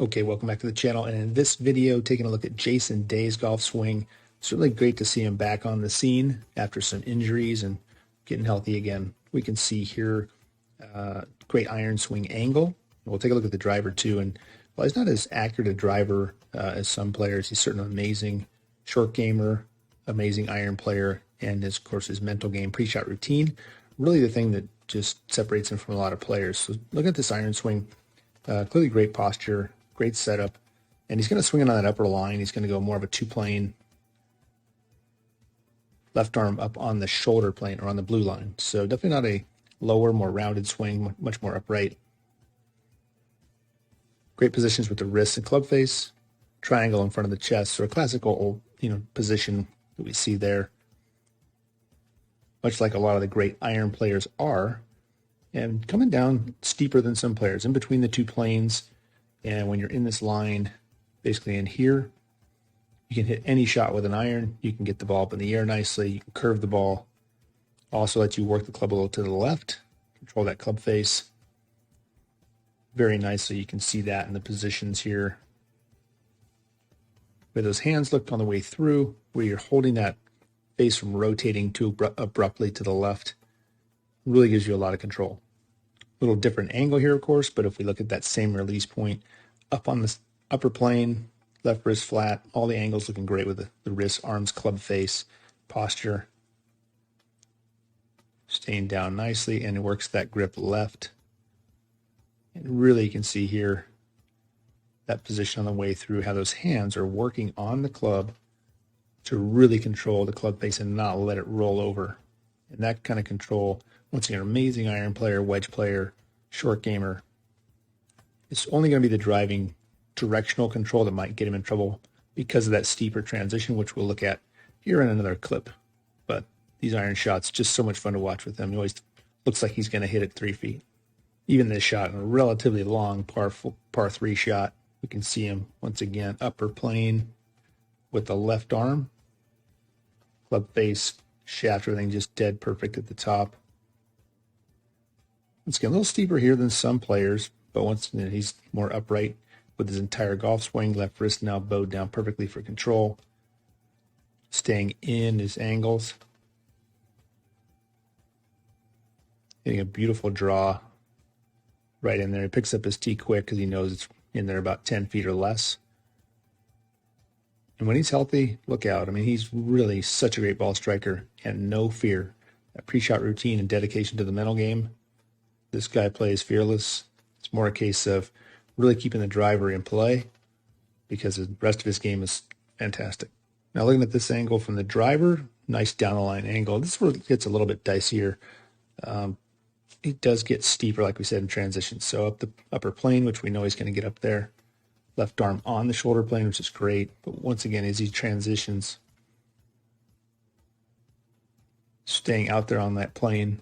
Okay, welcome back to the channel. And in this video, taking a look at Jason Day's golf swing. It's really great to see him back on the scene after some injuries and getting healthy again. We can see here great iron swing angle. We'll take a look at the driver too. And while he's not as accurate a driver as some players, he's certainly an amazing short gamer, amazing iron player, and of course his mental game, pre-shot routine, really the thing that just separates him from a lot of players. So look at this iron swing. Clearly great posture, great setup, and he's going to swing it on that upper line. He's going to go more of a two-plane, left arm up on the shoulder plane or on the blue line. So definitely not a lower, more rounded swing, much more upright. Great positions with the wrists and club face, triangle in front of the chest, so a classical position that we see there, much like a lot of the great iron players are. And coming down steeper than some players, in between the two planes. And when you're in this line, basically in here, you can hit any shot with an iron. You can get the ball up in the air nicely. You can curve the ball. Also lets you work the club a little to the left, control that club face very nicely. You can see that in the positions here. Where those hands look on the way through, where you're holding that face from rotating too abruptly to the left, really gives you a lot of control. A little different angle here, of course, but if we look at that same release point up on the upper plane, left wrist flat, all the angles looking great with the wrists, arms, club face, posture. Staying down nicely, and it works that grip left. And really you can see here that position on the way through, how those hands are working on the club to really control the club face and not let it roll over. And that kind of control, once again, amazing iron player, wedge player, short gamer. It's only going to be the driving directional control that might get him in trouble because of that steeper transition, which we'll look at here in another clip. But these iron shots, just so much fun to watch with him. He always looks like he's going to hit it 3 feet. Even this shot, a relatively long par 3 shot, we can see him once again, upper plane with the left arm, club face, shaft, everything just dead perfect at the top. It's getting a little steeper here than some players, but once again, he's more upright with his entire golf swing. Left wrist now bowed down perfectly for control. Staying in his angles. Getting a beautiful draw right in there. He picks up his tee quick because he knows it's in there about 10 feet or less. And when he's healthy, look out. I mean, he's really such a great ball striker and no fear. That pre-shot routine and dedication to the mental game. This guy plays fearless. It's more a case of really keeping the driver in play because the rest of his game is fantastic. Now looking at this angle from the driver, nice down the line angle. This is where it gets a little bit dicier. It does get steeper, like we said, in transition. So up the upper plane, which we know he's going to get up there. Left arm on the shoulder plane, which is great. But once again, as he transitions, staying out there on that plane,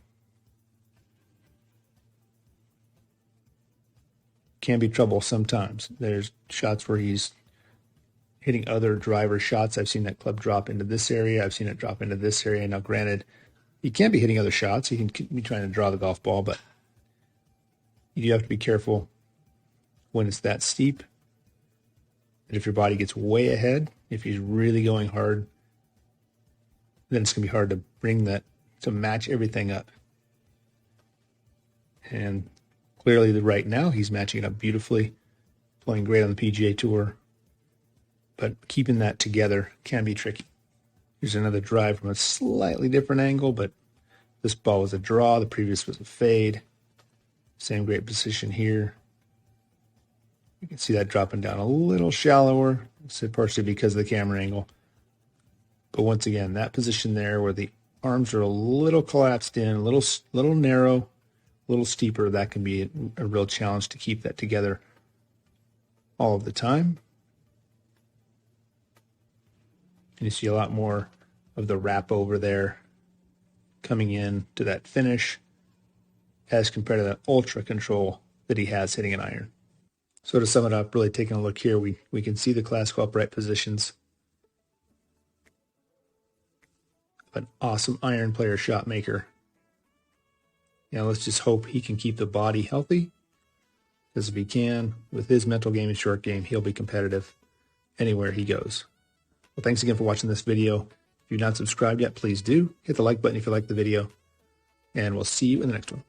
can be trouble sometimes. There's shots where he's hitting other driver shots. I've seen that club drop into this area. I've seen it drop into this area. Now, granted, he can be hitting other shots. He can be trying to draw the golf ball, but you do have to be careful when it's that steep. And if your body gets way ahead, if he's really going hard, then it's going to be hard to bring that, to match everything up. And clearly right now he's matching it up beautifully, playing great on the PGA Tour. But keeping that together can be tricky. Here's another drive from a slightly different angle, but this ball was a draw. The previous was a fade. Same great position here. You can see that dropping down a little shallower. I said partially because of the camera angle. But once again, that position there where the arms are a little collapsed in, a little narrow, a little steeper, that can be a real challenge to keep that together all of the time. And you see a lot more of the wrap over there coming in to that finish as compared to that ultra control that he has hitting an iron. So to sum it up, really taking a look here, we can see the classical upright positions of an awesome iron player shot maker. Now let's just hope he can keep the body healthy because if he can, with his mental game and short game, he'll be competitive anywhere he goes. Well, thanks again for watching this video. If you're not subscribed yet, please do. Hit the like button if you like the video, and we'll see you in the next one.